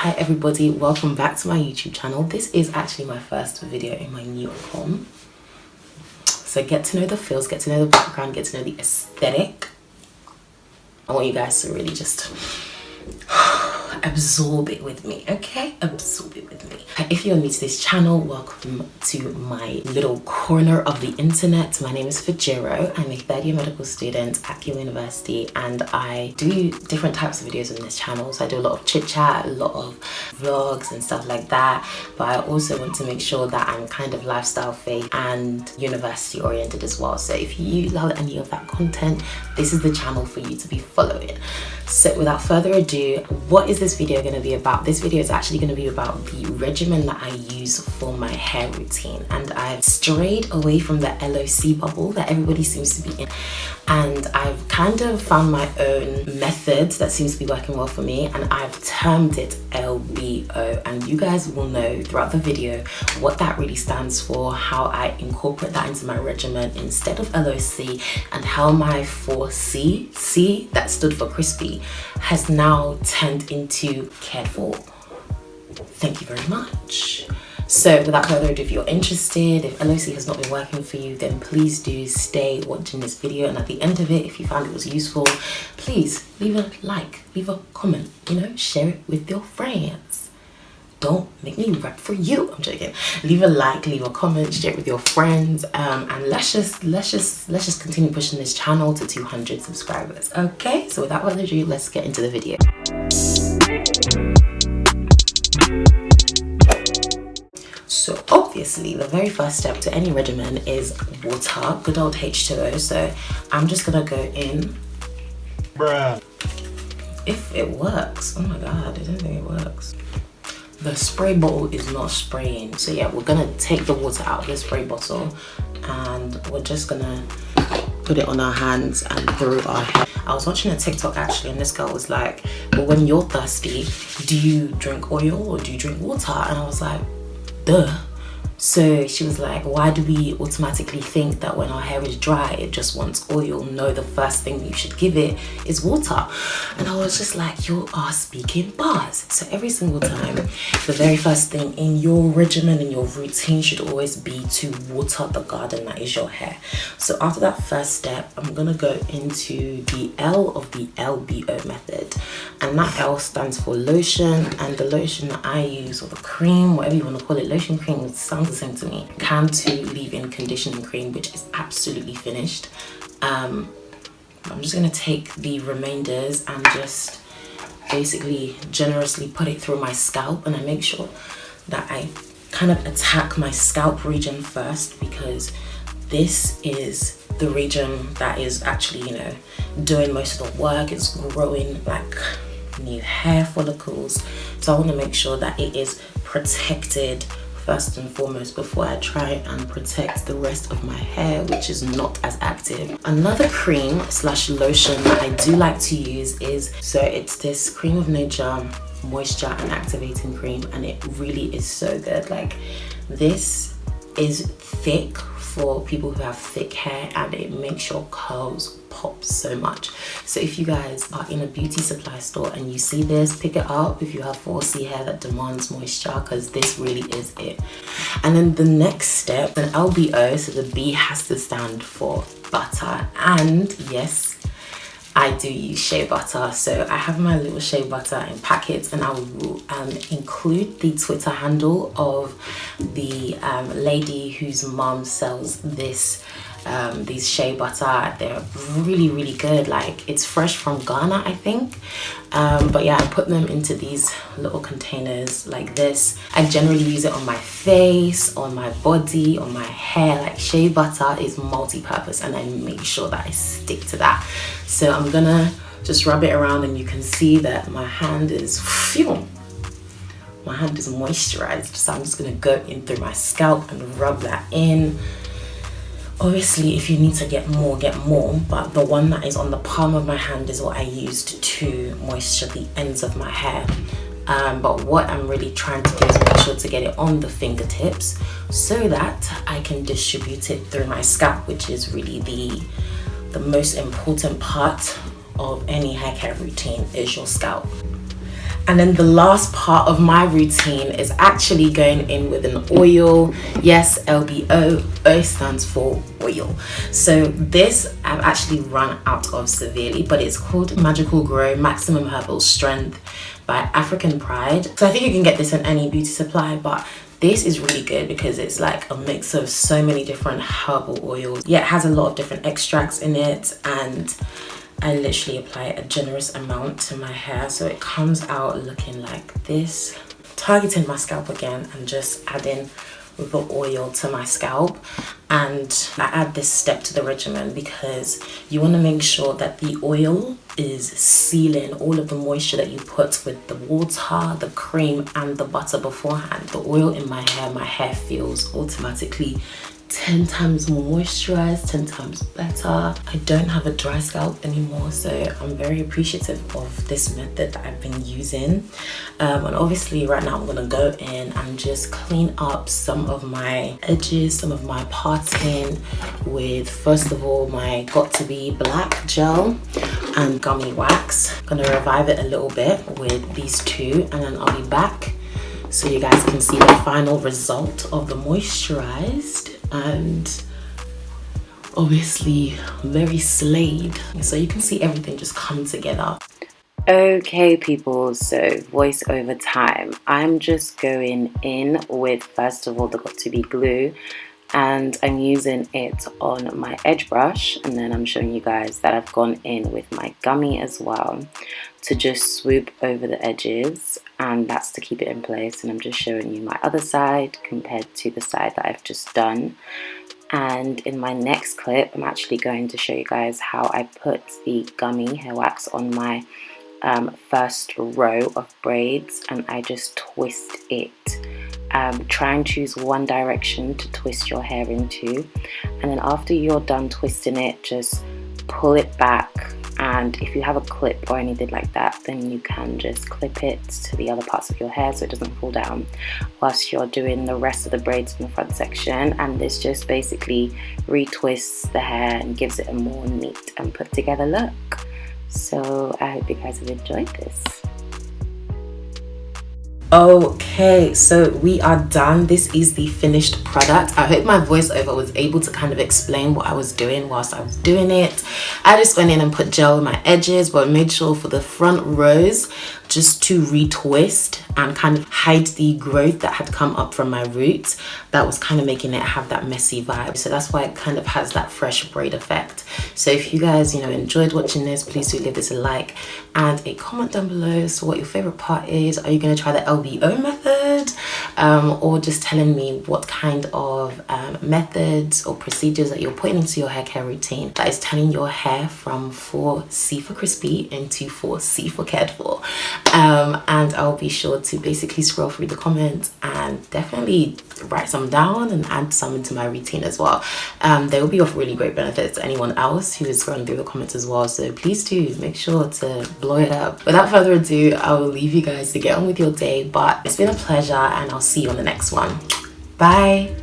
Hi everybody, welcome back to my YouTube channel. This is actually my first video in my new home. So get to know the feels, get to know the background, get to know the aesthetic. I want you guys to really just absorb it with me, okay? Absorb it with me. If you're new to this channel, welcome to my little corner of the internet. My name is Fejiro. I'm a third year medical student at Keele University, and I do different types of videos on this channel. So I do a lot of chit chat, a lot of vlogs and stuff like that. But I also want to make sure that I'm kind of lifestyle faith and university oriented as well. So if you love any of that content, this is the channel for you to be following. So without further ado, what is this video going to be about? This video is actually going to be about the regimen that I use for my hair routine, and I've strayed away from the LOC bubble that everybody seems to be in, and I've kind of found my own method that seems to be working well for me, and I've termed it LBO, and you guys will know throughout the video what that really stands for, how I incorporate that into my regimen instead of LOC, and how my 4C, C that stood for crispy, has now turned into cared for. Thank you very much. So without further ado, if you're interested, if LOC has not been working for you, then please do stay watching this video, and at the end of it, if you found it was useful, please leave a like, leave a comment, you know, share it with your friends. Don't make me rap for you. I'm joking. Leave a like, leave a comment, share it with your friends, and let's just continue pushing this channel to 200 subscribers. Okay, so without further ado, let's get into the video. So obviously the very first step to any regimen is water, good old H2O. So I'm just gonna go in. Bruh. If it works. Oh my god, I don't think it works. The spray bottle is not spraying. So yeah, we're gonna take the water out of the spray bottle and we're just gonna put it on our hands and through our hair. I was watching a TikTok actually, and this girl was like, well, when you're thirsty, do you drink oil or do you drink water? And I was like, duh. So she was like, why do we automatically think that when our hair is dry it just wants oil? No, the first thing you should give it is water. And I was just like, you are speaking bars. So every single time, the very first thing in your regimen, in your routine, should always be to water the garden that is your hair. So after that first step, I'm gonna go into the L of the LBO method, and that L stands for lotion. And the lotion that I use, or the cream, whatever you want to call it, lotion, cream, it sounds the same to me. Can-to leave-in conditioning cream, which is absolutely finished. I'm just gonna take the remainders and just basically generously put it through my scalp, and I make sure that I kind of attack my scalp region first, because this is the region that is actually, you know, doing most of the work. It's growing like new hair follicles, so I want to make sure that it is protected first and foremost before I try and protect the rest of my hair, which is not as active. Another cream slash lotion that I do like to use is, so it's this Cream of Nature moisture and activating cream, and it really is so good. Like, this is thick for people who have thick hair, and it makes your curls pop so much. So if you guys are in a beauty supply store and you see this, pick it up if you have 4C hair that demands moisture, because this really is it. And then the next step, an LBO, so the B has to stand for butter, and yes, I do use shea butter. So I have my little shea butter in packets, and I will include the Twitter handle of the lady whose mom sells this these shea butter. They're really good. Like, it's fresh from Ghana, I think. But yeah, I put them into these little containers like this. I generally use it on my face, on my body, on my hair. Like, shea butter is multi-purpose, and I make sure that I stick to that. So I'm gonna just rub it around, and you can see that my hand is moisturized. So I'm just gonna go in through my scalp and rub that in. Obviously, if you need to get more, but the one that is on the palm of my hand is what I used to moisture the ends of my hair. But what I'm really trying to do is make sure to get it on the fingertips so that I can distribute it through my scalp, which is really the most important part of any hair care routine, is your scalp. And then the last part of my routine is actually going in with an oil. Yes, LBO, O stands for oil. So this I've actually run out of severely, but it's called Magical Grow Maximum Herbal Strength by African Pride. So I think you can get this in any beauty supply, but this is really good because it's like a mix of so many different herbal oils. Yeah, it has a lot of different extracts in it, and I literally apply a generous amount to my hair so it comes out looking like this. Targeting my scalp again and just adding the oil to my scalp. And I add this step to the regimen because you want to make sure that the oil is sealing all of the moisture that you put with the water, the cream and the butter beforehand. The oil in my hair feels automatically 10 times more moisturized, 10 times better. I don't have a dry scalp anymore, so I'm very appreciative of this method that I've been using. And obviously right now I'm gonna go in and just clean up some of my edges, some of my parting with, first of all, my Got To Be Black gel and gummy wax. I'm gonna revive it a little bit with these two, and then I'll be back so you guys can see the final result of the moisturized and obviously very slayed. So you can see everything just come together. Okay people, so voiceover time. I'm just going in with, first of all, the Got To Be glue, and I'm using it on my edge brush, and then I'm showing you guys that I've gone in with my gummy as well to just swoop over the edges, and that's to keep it in place. And I'm just showing you my other side compared to the side that I've just done. And in my next clip, I'm actually going to show you guys how I put the gummy hair wax on my first row of braids, and I just twist it. Try and choose one direction to twist your hair into, and then after you're done twisting it, just pull it back. And if you have a clip or anything like that, then you can just clip it to the other parts of your hair so it doesn't fall down whilst you're doing the rest of the braids in the front section. And this just basically retwists the hair and gives it a more neat and put together look. So I hope you guys have enjoyed this. Okay, so we are done. This is the finished product. I hope my voiceover was able to kind of explain what I was doing whilst I was doing it. I just went in and put gel on my edges, but made sure for the front rows just to retwist and kind of hide the growth that had come up from my roots. That was kind of making it have that messy vibe. So that's why it kind of has that fresh braid effect. So if you guys, enjoyed watching this, please do give this a like and a comment down below as to what your favorite part is. Are you going to try the LBO method? Or just telling me what kind of methods or procedures that you're putting into your hair care routine that is turning your hair from 4C for crispy into 4C for cared for. And I'll be sure to basically scroll through the comments and definitely write some down and add some into my routine as well. They will be of really great benefit to anyone else who is scrolling through the comments as well. So please do make sure to blow it up. Without further ado, I will leave you guys to get on with your day, but it's been a pleasure and I'll see you on the next one. Bye.